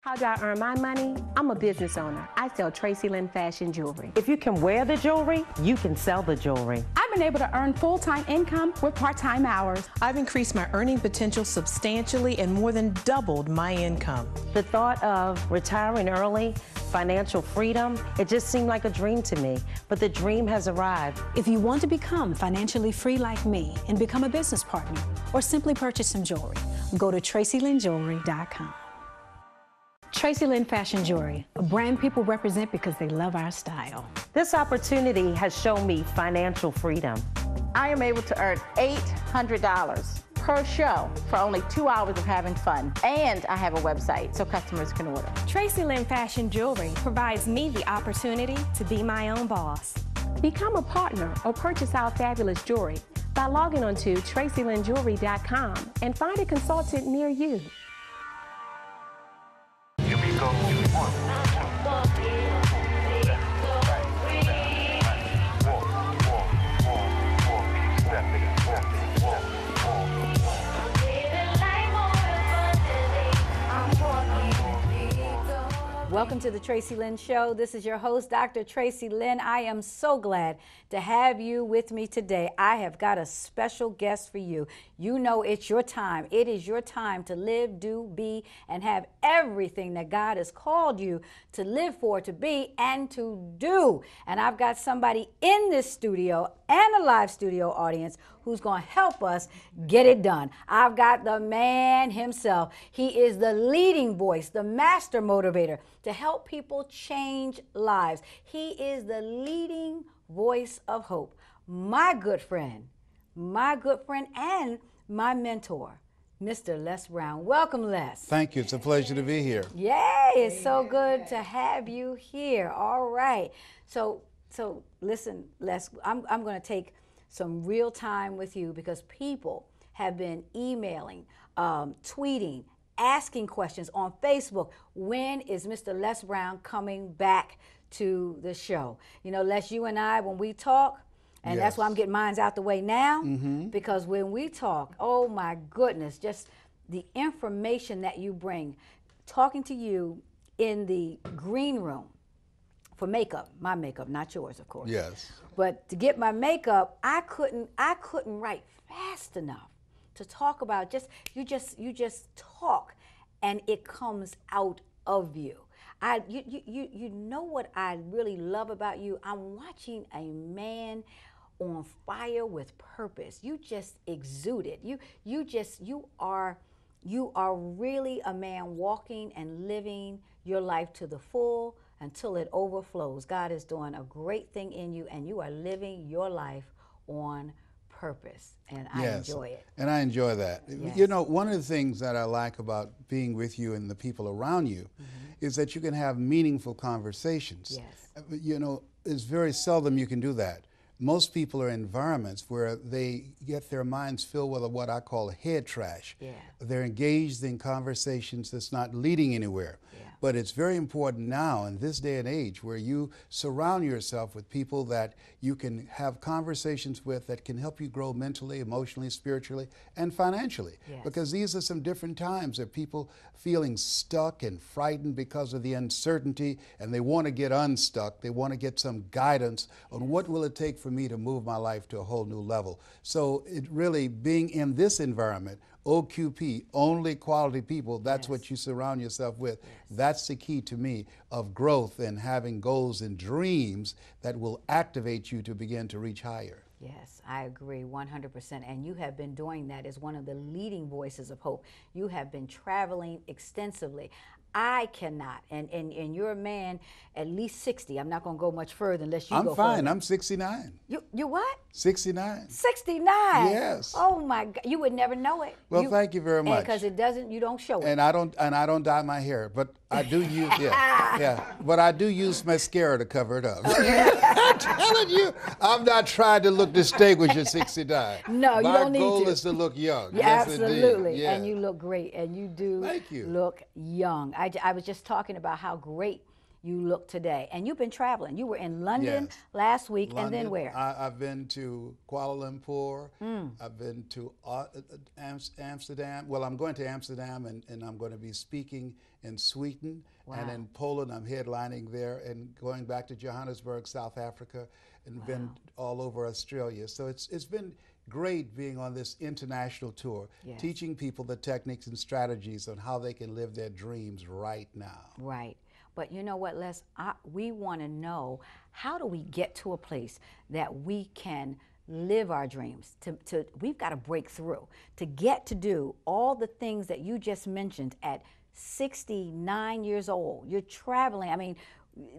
How do I earn my money? I'm a business owner. I sell Traci Lynn fashion jewelry. If you can wear the jewelry, you can sell the jewelry. I've been able to earn full-time income with part-time hours. I've increased my earning potential substantially and more than doubled my income. The thought of retiring early, financial freedom, it just seemed like a dream to me, but the dream has arrived. If you want to become financially free like me and become a business partner or simply purchase some jewelry, go to TracyLynnJewelry.com. Traci Lynn Fashion Jewelry, a brand people represent because they love our style. This opportunity has shown me financial freedom. I am able to earn $800 per show for only 2 hours of having fun. And I have a website so customers can order. Traci Lynn Fashion Jewelry provides me the opportunity to be my own boss. Become a partner or purchase our fabulous jewelry by logging on to TracyLynnJewelry.com and find a consultant near you. Welcome to the Tracy Lynn Show. This is your host, Dr. Tracy Lynn. I am so glad to have you with me today. I have got a special guest for you. You know it's your time. It is your time to live, do, be, and have everything that God has called you to live for, to be, and to do. And I've got somebody in this studio and a live studio audience who's going to help us get it done. I've got the man himself. He is the leading voice, the master motivator to help people change lives. He is the leading voice of hope. My good friend and my mentor, Mr. Les Brown. Welcome, Les. Thank you. It's a pleasure to be here. Yay, it's so good to have you here. All right. So listen, Les, I'm going to take some real time with you because people have been emailing, tweeting, asking questions on Facebook. When is Mr. Les Brown coming back to the show? You know, Les, you and I, when we talk, and Yes. that's why I'm getting mine out the way now, because when we talk, oh my goodness, just the information that you bring, talking to you in the green room for makeup, my makeup, not yours, of course. Yes. But to get my makeup, I couldn't write fast enough to talk about you just talk and it comes out of you. You know what I really love about you? I'm watching a man on fire with purpose. You just exude it. You are really a man walking and living your life to the full until it overflows. God is doing a great thing in you and you are living your life on purpose, and I enjoy it. And I enjoy that. Yes. You know, one of the things that I like about being with you and the people around you is that you can have meaningful conversations. Yes. You know, it's very seldom you can do that. Most people are in environments where they get their minds filled with what I call head trash. Yeah. They're engaged in conversations that's not leading anywhere. Yeah. But it's very important now in this day and age where you surround yourself with people that you can have conversations with that can help you grow mentally, emotionally, spiritually, and financially. Yes. Because these are some different times. There are people feeling stuck and frightened because of the uncertainty, and they want to get unstuck. They want to get some guidance on what will it take for me to move my life to a whole new level. So it really, being in this environment, OQP, only quality people, that's Yes. what you surround yourself with. Yes. That's the key to me of growth and having goals and dreams that will activate you to begin to reach higher. Yes, I agree 100%. And you have been doing that as one of the leading voices of hope. You have been traveling extensively. I cannot, and you're a man at least 60. I'm not going to go much further unless you go further. I'm fine. I'm 69. You what? 69. 69. Yes. Oh my God, you would never know it. Well, thank you very much. Because you don't show it. And I don't dye my hair, but I do use but I do use mascara to cover it up. I'm telling you, I'm not trying to look distinguished at 69. No, you don't need to. My goal is to look young. Yeah, Yes, absolutely. indeed. Yeah. And you look great, and you do Thank you. look young. I was just talking about how great you look today. And you've been traveling. You were in London Yes. last week, London, and then where? I've been to Kuala Lumpur. I've been to Amsterdam. Well, I'm going to Amsterdam, and I'm going to be speaking in Sweden. And in Poland, I'm headlining there, and going back to Johannesburg, South Africa, and been all over Australia. So it's been great being on this international tour, teaching people the techniques and strategies on how they can live their dreams right now. Right. But you know what, Les? We want to know, how do we get to a place that we can live our dreams? We've got to break through to get to do all the things that you just mentioned at 69 years old. You're traveling. I mean,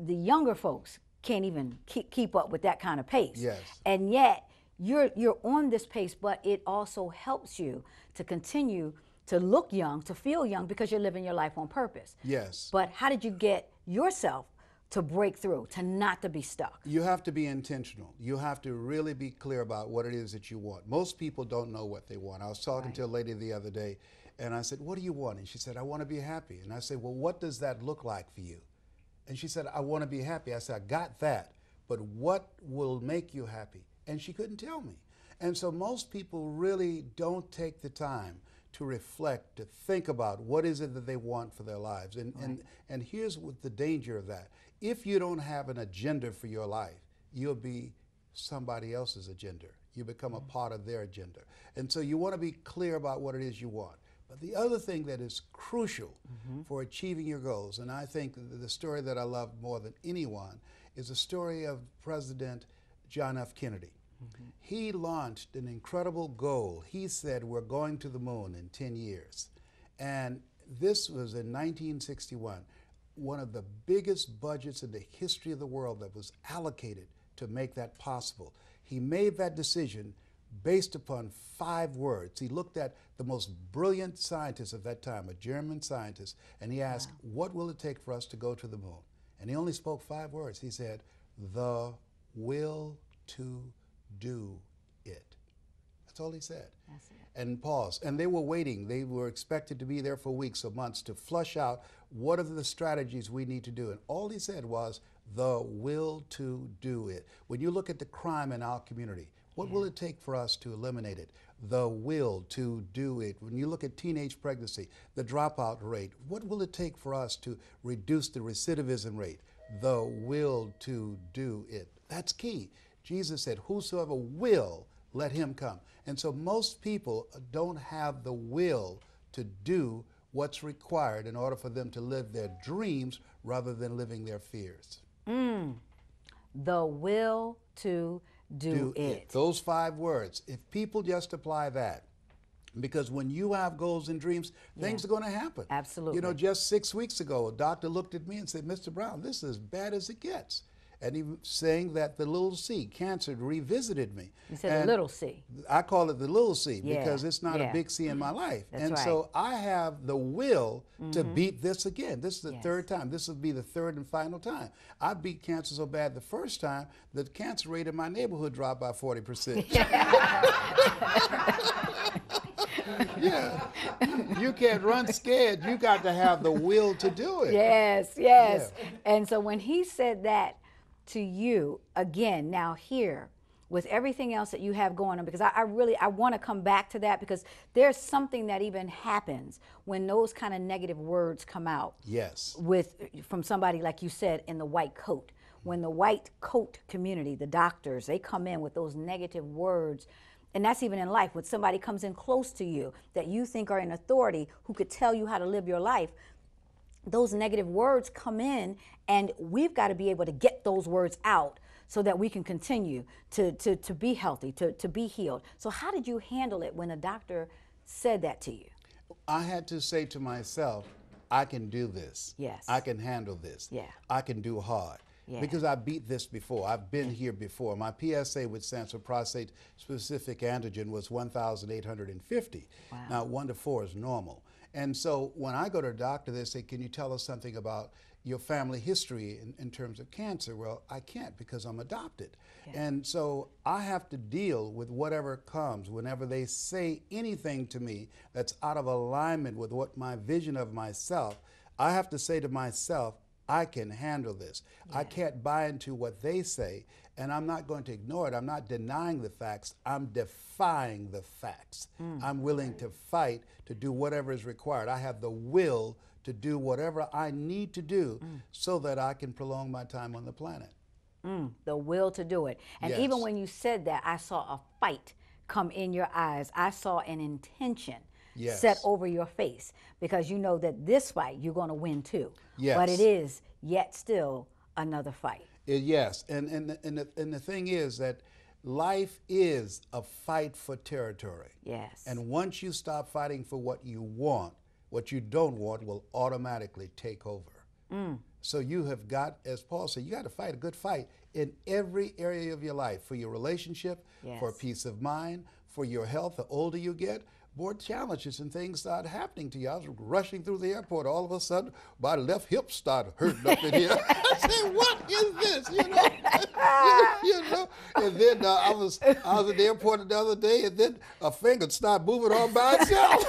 the younger folks can't even keep up with that kind of pace. Yes. And yet, you're on this pace, but it also helps you to continue to look young, to feel young, because you're living your life on purpose. Yes. But how did you get yourself to break through, to not to be stuck? You have to be intentional. You have to really be clear about what it is that you want. Most people don't know what they want. I was talking to a lady the other day, and I said, "What do you want?" And she said, "I want to be happy." And I said, "Well, what does that look like for you?" And she said, "I want to be happy." I said, "I got that, but what will make you happy?" And she couldn't tell me. And so most people really don't take the time to reflect, to think about what is it that they want for their lives. And here's what the danger of that. If you don't have an agenda for your life, you'll be somebody else's agenda. You become a part of their agenda. And so you want to be clear about what it is you want. But the other thing that is crucial for achieving your goals, and I think the story that I love more than anyone, is the story of President John F. Kennedy. He launched an incredible goal. He said, we're going to the moon in 10 years. And this was in 1961, one of the biggest budgets in the history of the world that was allocated to make that possible. He made that decision based upon 5 words. He looked at the most brilliant scientist of that time, a German scientist, and he asked, what will it take for us to go to the moon? And he only spoke 5 words. He said, the will to do it. That's all he said. That's it. And pause. And they were waiting. They were expected to be there for weeks or months to flush out what are the strategies we need to do. And all he said was the will to do it. When you look at the crime in our community, what will it take for us to eliminate it? The will to do it. When you look at teenage pregnancy, the dropout rate, what will it take for us to reduce the recidivism rate? The will to do it. That's key. Jesus said, whosoever will, let him come. And so most people don't have the will to do what's required in order for them to live their dreams rather than living their fears. The will to do it. Those 5 words. If people just apply that, because when you have goals and dreams, things are going to happen. Absolutely. You know, just 6 weeks ago, a doctor looked at me and said, Mr. Brown, this is as bad as it gets. And he was saying that the little c, cancer, revisited me. You said the little c. I call it the little c because it's not a big C in my life. That's so I have the will to beat this again. This is the 3rd time. This will be the 3rd and final time. I beat cancer so bad the first time, the cancer rate in my neighborhood dropped by 40%. Yeah, you can't run scared. You got to have the will to do it. Yes, yes. Yeah. And so when he said that to you, again, now here, with everything else that you have going on, because I want to come back to that, because there's something that even happens when those kind of negative words come out. Yes. From somebody, like you said, in the white coat. When the white coat community, the doctors, they come in with those negative words. And that's even in life. When somebody comes in close to you that you think are in authority, who could tell you how to live your life, those negative words come in, and we've got to be able to get those words out so that we can continue to be healthy, to be healed. So how did you handle it when a doctor said that to you? I had to say to myself, I can do this. Yes. I can handle this. Yeah. I can do hard. Yeah. Because I beat this before. I've been here before. My PSA, which stands for prostate specific antigen, was 1,850. Wow. Now 1 to 4 is normal. And so when I go to a doctor, they say, can you tell us something about your family history in terms of cancer? Well, I can't because I'm adopted. Yeah. And so I have to deal with whatever comes. Whenever they say anything to me that's out of alignment with what my vision of myself, I have to say to myself, I can handle this. I can't buy into what they say, and I'm not going to ignore it. I'm not denying the facts. I'm defying the facts. I'm willing to fight to do whatever is required. I have the will to do whatever I need to do so that I can prolong my time on the planet. The will to do it. And Yes. even when you said that, I saw a fight come in your eyes. I saw an intention Yes. set over your face, because you know that this fight you're going to win too. Yes. But it is yet still another fight. Yes, and the thing is that life is a fight for territory. Yes. And once you stop fighting for what you want, what you don't want will automatically take over. So you have got, as Paul said, you got to fight a good fight in every area of your life, for your relationship, for peace of mind, for your health. The older you get, more challenges and things start happening to you. I was rushing through the airport. All of a sudden, my left hip started hurting up in here. I said, "What is this?" You know, you know. And then I was at the airport the other day, and then a finger started moving all by itself.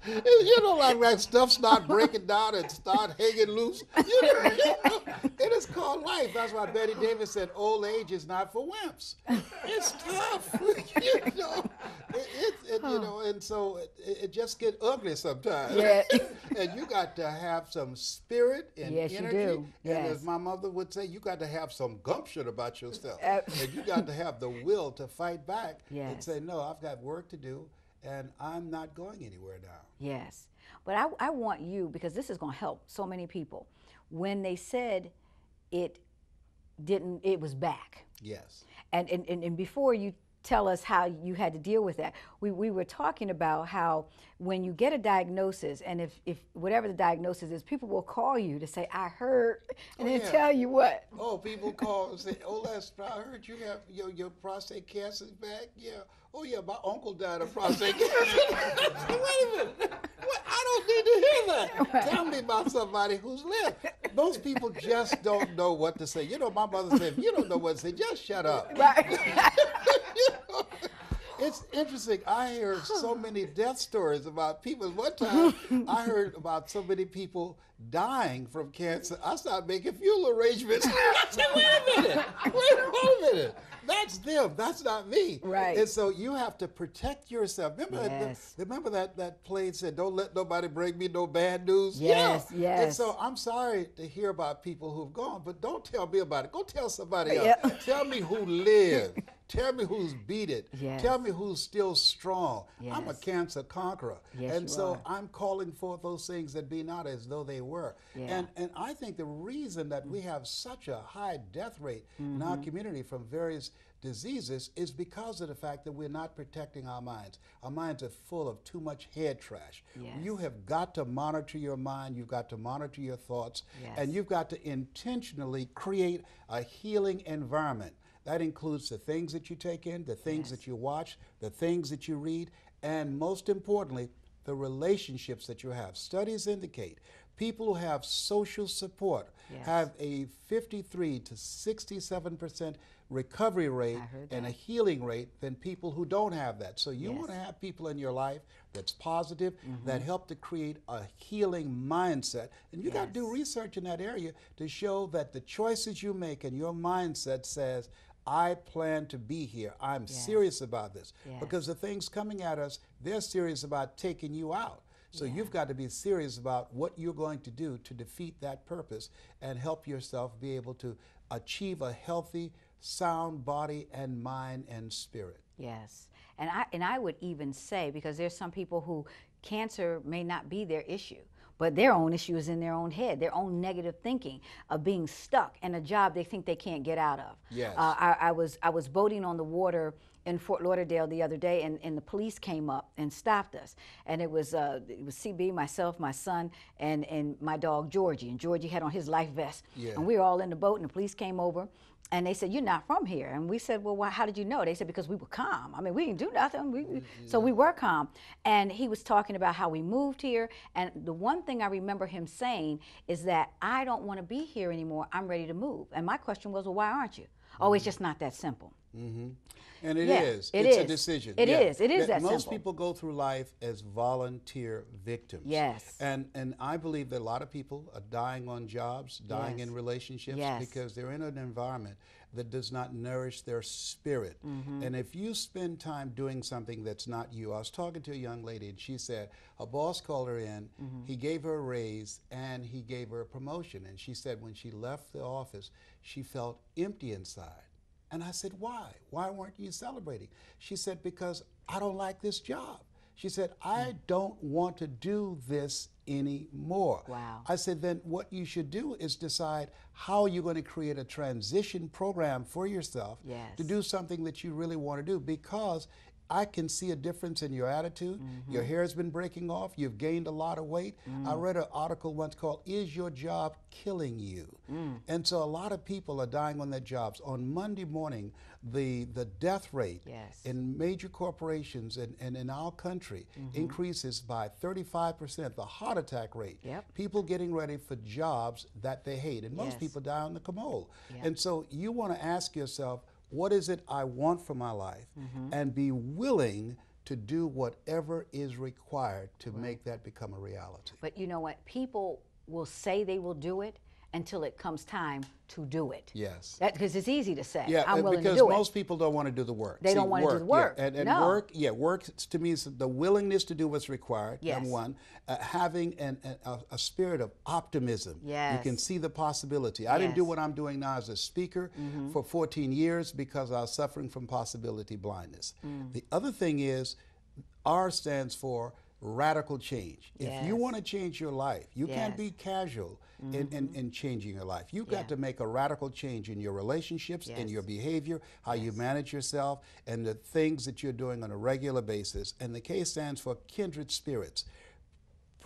You know, like that stuff start breaking down and start hanging loose. You know, it is called life. That's why Betty Davis said, "Old age is not for wimps." It's tough. You know. You know, and so it just get ugly sometimes. Yeah. And you got to have some spirit and Yes, you energy. do. And Yes. as my mother would say, you got to have some gumption about yourself. And you got to have the will to fight back and Yes. say, "No, I've got work to do, and I'm not going anywhere now." Yes. But I want you, because this is going to help so many people, when they said it was back. Yes. And before you tell us how you had to deal with that, we were talking about how when you get a diagnosis, and if whatever the diagnosis is, people will call you to say, "I heard," and then tell you what. Oh, people call and say, "Oh, Lester, I heard you have your prostate cancer's back." Yeah. "Oh, yeah, my uncle died of prostate cancer." Wait a minute. What? I don't need to hear that. Tell me about somebody who's lived. Most people just don't know what to say. You know, my mother said, "If you don't know what to say, just shut up." Right. You know? It's interesting. I hear so many death stories about people. One time, I heard about so many people dying from cancer. I started making funeral arrangements. I said, "Wait a minute. Wait a minute. That's them. That's not me." Right. And so you have to protect yourself. Remember, Yes. remember that plane said, "Don't let nobody bring me no bad news." Yes, Yeah. yes. And so I'm sorry to hear about people who've gone, but don't tell me about it. Go tell somebody else. Yeah. Tell me who lived. Tell me who's beat it. Yes. Tell me who's still strong. I'm a Yes. cancer conqueror. Yes, and you so are. I'm calling forth those things that be not as though they were. Yeah. And I think the reason that we have such a high death rate in our community from various diseases is because of the fact that we're not protecting our minds. Our minds are full of too much head trash. Yes. You have got to monitor your mind, you've got to monitor your thoughts, Yes. and you've got to intentionally create a healing environment. That includes the things that you take in, the things that you watch, the things that you read, and most importantly, the relationships that you have. Studies indicate people who have social support have a 53 to 67% recovery rate and a healing rate than people who don't have that. So you want to have people in your life that's positive, that help to create a healing mindset. And you got to do research in that area to show that the choices you make and your mindset says, "I plan to be here. I'm serious about this." Because the things coming at us, they're serious about taking you out. So you've got to be serious about what you're going to do to defeat that purpose and help yourself be able to achieve a healthy, sound body and mind and spirit. Yes. And I would even say, because there's some people who cancer may not be their issue, but their own issue is in their own head, their own negative thinking of being stuck in a job they think they can't get out of. Yes. I was boating on the water in Fort Lauderdale the other day, and the police came up and stopped us. And it was CB, myself, my son, and my dog Georgie. And Georgie had on his life vest. Yeah. And we were all in the boat, and the police came over. And they said, "You're not from here." And we said, "Well, how did you know?" They said, "Because we were calm. I mean, we didn't do nothing. So we were calm." And he was talking about how we moved here. And the one thing I remember him saying is that, "I don't want to be here anymore. I'm ready to move." And my question was, "Well, why aren't you?" "Oh, it's just not that simple." And it Yeah, is. it It's is. a decision. It Yeah. is. It is that Most simple. people go through life as volunteer victims. Yes. And I believe that a lot of people are dying on jobs, dying Yes. in relationships Yes. because they're in an environment that does not nourish their spirit. And if you spend time doing something that's not you, I was talking to a young lady and she said a boss called her in, he gave her a raise and he gave her a promotion. And she said when she left the office, she felt empty inside. And I said, why? Why weren't you celebrating? She said, because I don't like this job. She said, I don't want to do this anymore. Wow. I said, then what you should do is decide how you're going to create a transition program for yourself Yes. to do something that you really want to do, because I can see a difference in your attitude. Your hair has been breaking off. You've gained a lot of weight. I read an article once called, Is Your Job Killing You? And so a lot of people are dying on their jobs. On Monday morning, the death rate Yes. in major corporations and in our country increases by 35%, the heart attack rate. Yep. People getting ready for jobs that they hate. And most Yes. people die on the commode. Yep. And so you want to ask yourself, what is it I want for my life? And be willing to do whatever is required to make that become a reality. But you know what? People will say they will do it until it comes time to do it. Yes. Because it's easy to say, Yeah, I'm willing because to do most people don't want to do the work. They don't want to do the work. Yeah. And No. work to me is the willingness to do what's required, Yes. number one. Having a spirit of optimism. Yes. You can see the possibility. I didn't do Yes. what I'm doing now as a speaker for 14 years because I was suffering from possibility blindness. The other thing is, R stands for radical change. If you Yes. want to change your life, you can't Yes. be casual in changing your life. You've got Yeah. to make a radical change in your relationships, in Yes. your behavior, how you manage yourself, and the things that you're doing on a regular basis. And the K stands for kindred spirits.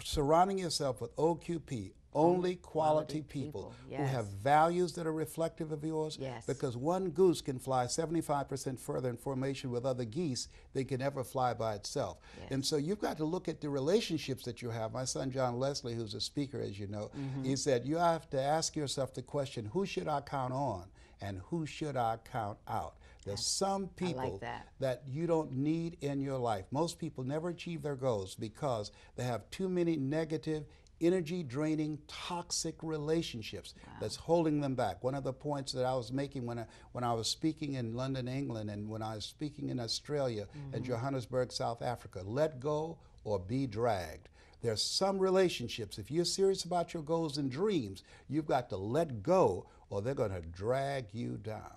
Surrounding yourself with OQP, only quality people who Yes. have values that are reflective of yours. Yes. Because one goose can fly 75% further in formation with other geese than can ever fly by itself. Yes. And so you've got to look at the relationships that you have. My son John Leslie, who's a speaker, as you know, he said you have to ask yourself the question, who should I count on and who should I count out? There's some people that you don't need in your life. Most people never achieve their goals because they have too many negative, energy-draining, toxic relationships that's holding them back. One of the points that I was making when I was speaking in London, England, and when I was speaking in Australia and Johannesburg, South Africa, let go or be dragged. There's some relationships, if you're serious about your goals and dreams, you've got to let go or they're going to drag you down.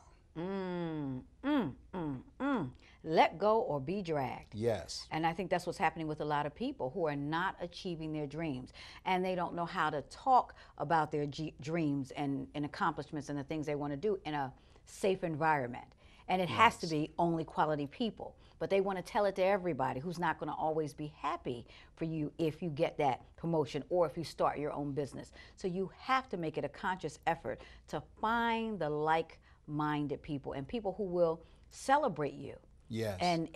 Let go or be dragged. Yes. And I think that's what's happening with a lot of people who are not achieving their dreams. And they don't know how to talk about their dreams and accomplishments and the things they want to do in a safe environment. And it has to be only quality people. But they want to tell it to everybody who's not going to always be happy for you if you get that promotion or if you start your own business. So you have to make it a conscious effort to find the like-minded people and people who will celebrate you. Yes. And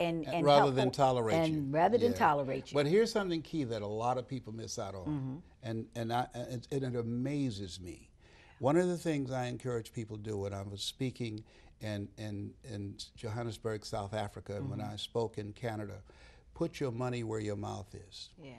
rather than tolerate you. Rather than tolerate you. But here's something key that a lot of people miss out on, and it amazes me. One of the things I encourage people to do when I was speaking in Johannesburg, South Africa, and when I spoke in Canada, put your money where your mouth is. Yeah.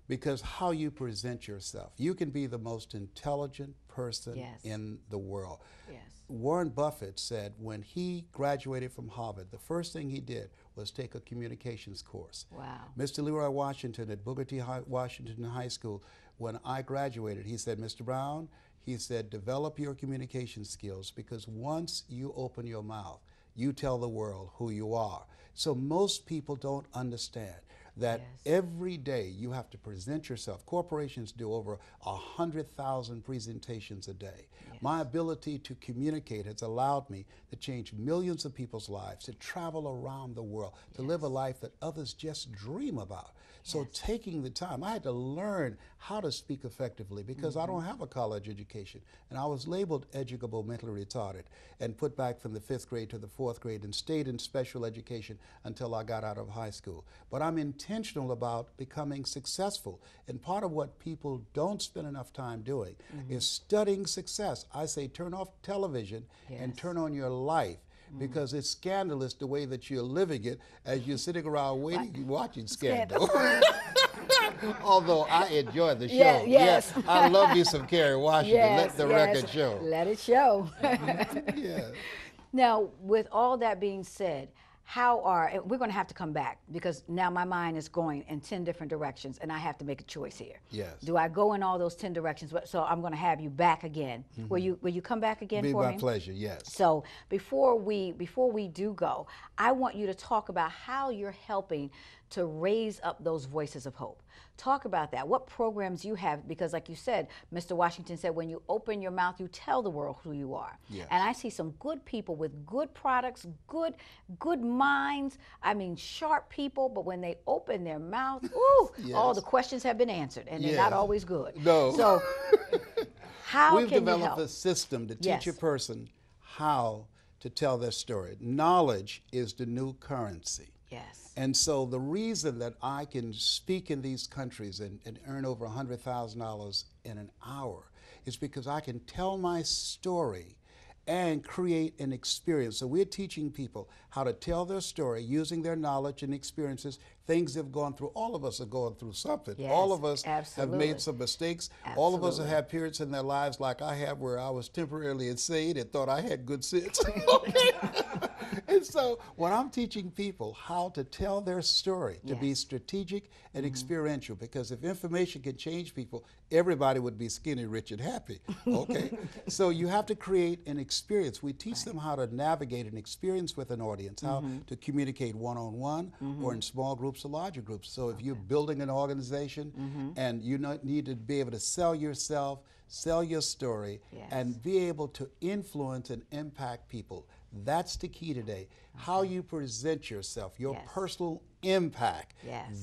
Because how you present yourself, you can be the most intelligent person in the world. Yes. Warren Buffett said when he graduated from Harvard, the first thing he did was take a communications course. Wow. Mr. Leroy Washington at Booker T. Washington High School, when I graduated, he said, Mr. Brown, he said, develop your communication skills because once you open your mouth, you tell the world who you are. So most people don't understand that every day you have to present yourself. Corporations do over 100,000 presentations a day. My ability to communicate has allowed me to change millions of people's lives, to travel around the world, to live a life that others just dream about. So taking the time, I had to learn how to speak effectively because I don't have a college education. And I was labeled educable mentally retarded and put back from the 5th grade to the 4th grade and stayed in special education until I got out of high school. But I'm intentional about becoming successful. And part of what people don't spend enough time doing is studying success. I say turn off television and turn on your life. because it's scandalous the way that you're living it as you're sitting around waiting, watching Scandal. Although I enjoy the show. Yes. Yeah, I love me some Kerry Washington. Let the record show. Let it show. Yeah. Now, with all that being said, and we're going to have to come back because now my mind is going in 10 different directions and I have to make a choice here. Yes. Do I go in all those 10 directions? So I'm going to have you back again. Will you come back again for me? Be my pleasure, yes. So before we do go, I want you to talk about how you're helping to raise up those voices of hope. Talk about that. What programs you have, because like you said, Mr. Washington said, when you open your mouth, you tell the world who you are. Yes. And I see some good people with good products, good minds, I mean sharp people, but when they open their mouth, ooh, Yes. all the questions have been answered, and they're not always good. No. So how We've can you developed help? a system to teach Yes. a person how to tell their story. Knowledge is the new currency. Yes. And so the reason that I can speak in these countries and earn over $100,000 in an hour is because I can tell my story and create an experience. So we're teaching people how to tell their story using their knowledge and experiences, things they've gone through. All of us are going through something. Yes, all of us absolutely. have made some mistakes. Absolutely. All of us have had periods in their lives like I have where I was temporarily insane and thought I had good sense. Okay? And so when I'm teaching people how to tell their story, to be strategic and experiential, because if information can change people, everybody would be skinny, rich, and happy. Okay? So you have to create an experience. We teach them how to navigate an experience with an audience, how to communicate one-on-one or in small groups or larger groups. So if you're building an organization and you need to be able to sell yourself, sell your story, and be able to influence and impact people. That's the key today. How you present yourself, your personal impact,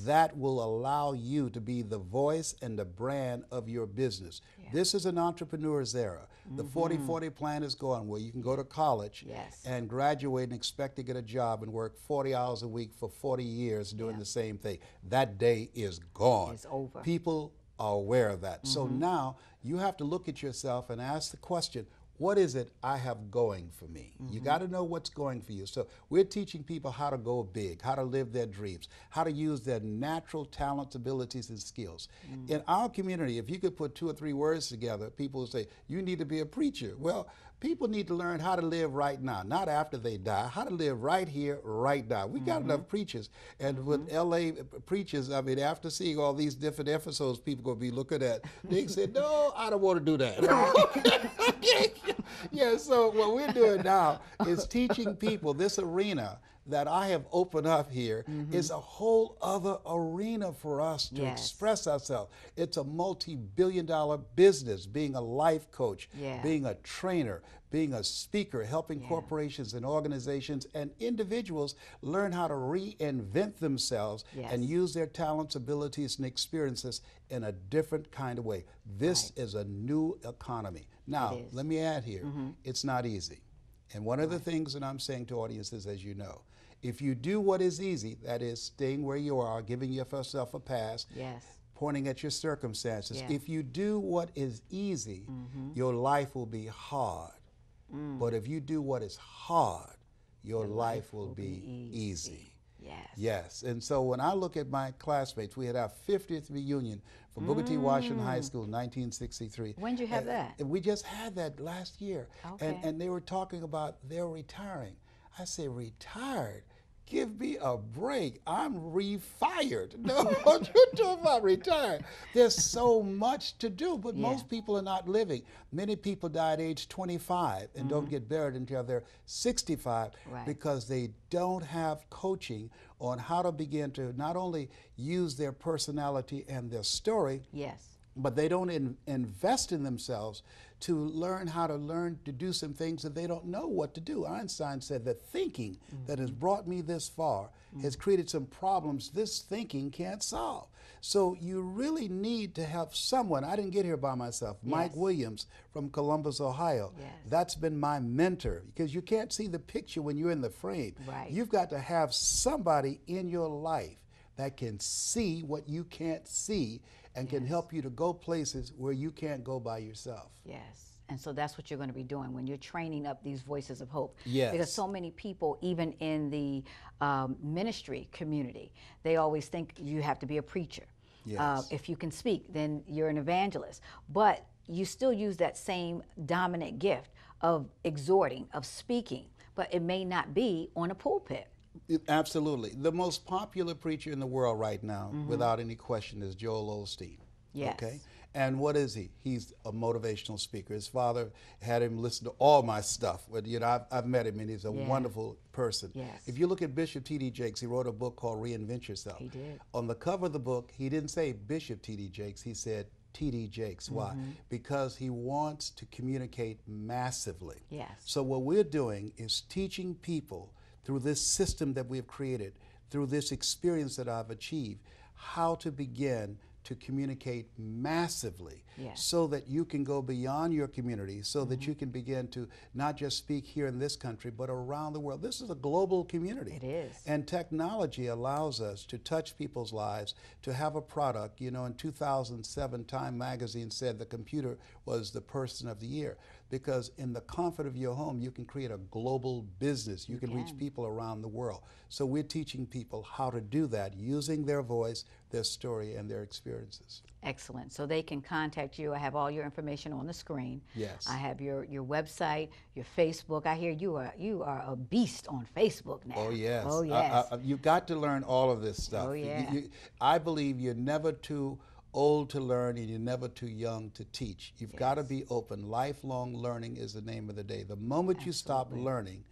that will allow you to be the voice and the brand of your business. This is an entrepreneur's era. The 40-40 plan is going where you can go to college and graduate and expect to get a job and work 40 hours a week for 40 years doing the same thing. That day is gone. It's over. People are aware of that. So now you have to look at yourself and ask the question, what is it I have going for me? You got to know what's going for you. So we're teaching people how to go big, how to live their dreams, how to use their natural talents, abilities, and skills. In our community, if you could put 2 or 3 words together, people will say, you need to be a preacher. Well, people need to learn how to live right now, not after they die, how to live right here, right now. We got enough preachers. And with LA preachers, I mean, after seeing all these different episodes people going to be looking at, they said, no, I don't want to do that. Yeah, so what we're doing now is teaching people this arena that I have opened up here is a whole other arena for us to express ourselves. It's a multi-billion-dollar business, being a life coach, being a trainer, being a speaker, helping corporations and organizations and individuals learn how to reinvent themselves and use their talents, abilities, and experiences in a different kind of way. This is a new economy. Now, let me add here, it's not easy. And one of the things that I'm saying to audiences, as you know, if you do what is easy, that is staying where you are, giving yourself a pass, pointing at your circumstances, if you do what is easy, your life will be hard. But if you do what is hard, your life will be easy. Yes. And so when I look at my classmates, we had our 50th reunion from Booker T. Washington High School in 1963. When did you have that? We just had that last year. Okay. And they were talking about they're retiring. I say, retired? Give me a break. I'm refired. No, what you talking about retired? There's so much to do, but most people are not living. Many people die at age 25 and don't get buried until they're 65 because they don't have coaching on how to begin to not only use their personality and their story, but they don't invest in themselves to learn how to do some things that they don't know what to do. Einstein said that thinking that has brought me this far has created some problems this thinking can't solve. So you really need to have someone. I didn't get here by myself. Mike Williams from Columbus, Ohio. That's been my mentor, because you can't see the picture when you're in the frame. You've got to have somebody in your life that can see what you can't see and can help you to go places where you can't go by yourself. And so that's what you're going to be doing when you're training up these voices of hope. Yes. Because so many people, even in the ministry community, they always think you have to be a preacher. Yes. If you can speak, then you're an evangelist. But you still use that same dominant gift of exhorting, of speaking, but it may not be on a pulpit. Absolutely. The most popular preacher in the world right now, without any question, is Joel Osteen. Yes. Okay? And what is he? He's a motivational speaker. His father had him listen to all my stuff. But, you know, I've met him, and he's a wonderful person. Yes. If you look at Bishop T.D. Jakes, he wrote a book called Reinvent Yourself. He did. On the cover of the book, he didn't say Bishop T.D. Jakes. He said T.D. Jakes. Why? Because he wants to communicate massively. Yes. So what we're doing is teaching people through this system that we've created, through this experience that I've achieved, how to begin to communicate massively, so that you can go beyond your community, so that you can begin to not just speak here in this country, but around the world. This is a global community. It is. And technology allows us to touch people's lives, to have a product. You know, in 2007, Time magazine said the computer was the person of the year, because in the comfort of your home, you can create a global business. You can reach people around the world. So we're teaching people how to do that using their voice, their story, and their experiences. Excellent. So they can contact you. I have all your information on the screen. Yes. I have your website, your Facebook. I hear you are a beast on Facebook now. Oh, yes. Oh, yes. You got to learn all of this stuff. Oh, yeah. I believe you're never too old to learn, and you're never too young to teach. You've got to be open. Lifelong learning is the name of the day. The moment you stop learning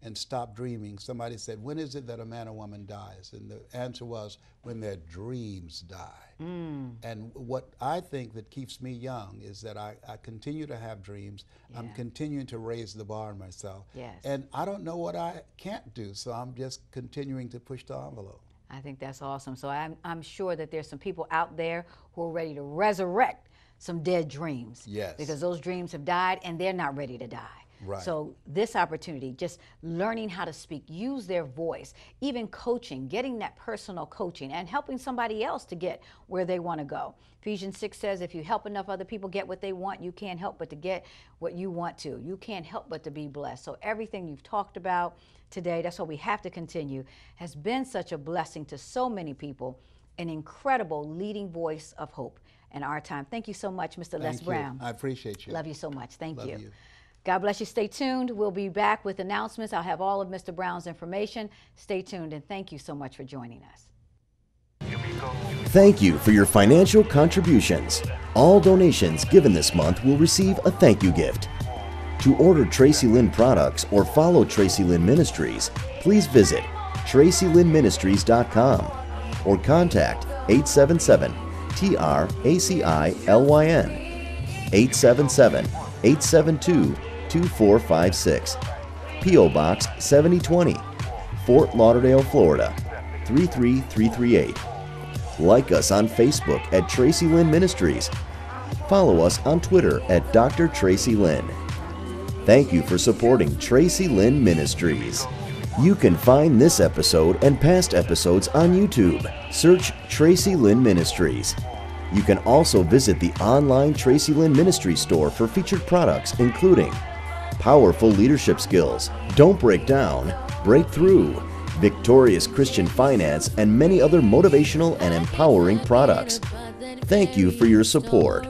and stop dreaming, somebody said, when is it that a man or woman dies? And the answer was, when their dreams die. And what I think that keeps me young is that I continue to have dreams. I'm continuing to raise the bar on myself. Yes. And I don't know what I can't do, so I'm just continuing to push the envelope. I think that's awesome. So I'm sure that there's some people out there who are ready to resurrect some dead dreams. Yes. Because those dreams have died and they're not ready to die. Right. So this opportunity, just learning how to speak, use their voice, even coaching, getting that personal coaching and helping somebody else to get where they want to go. Ephesians 6 says, if you help enough other people get what they want, you can't help but to get what you want to. You can't help but to be blessed. So everything you've talked about today, that's what we have to continue, has been such a blessing to so many people, an incredible leading voice of hope in our time. Thank you so much, Mr. Les Brown. I appreciate you. Love you so much. Thank Love you. you. God bless you. Stay tuned. We'll be back with announcements. I'll have all of Mr. Brown's information. Stay tuned, and thank you so much for joining us. Thank you for your financial contributions. All donations given this month will receive a thank you gift. To order Traci Lynn products or follow Traci Lynn Ministries, please visit TracyLynnMinistries.com or contact 877-TRACILYN 877-872-2456. P.O. Box 7020, Fort Lauderdale, Florida 33338. Like us on Facebook at Traci Lynn Ministries. Follow us on Twitter at Dr. Traci Lynn. Thank you for supporting Traci Lynn Ministries. You can find this episode and past episodes on YouTube. Search Traci Lynn Ministries. You can also visit the online Traci Lynn Ministries store for featured products including Powerful Leadership Skills, Don't Break Down, Break Through, Victorious Christian Finance, and many other motivational and empowering products. Thank you for your support.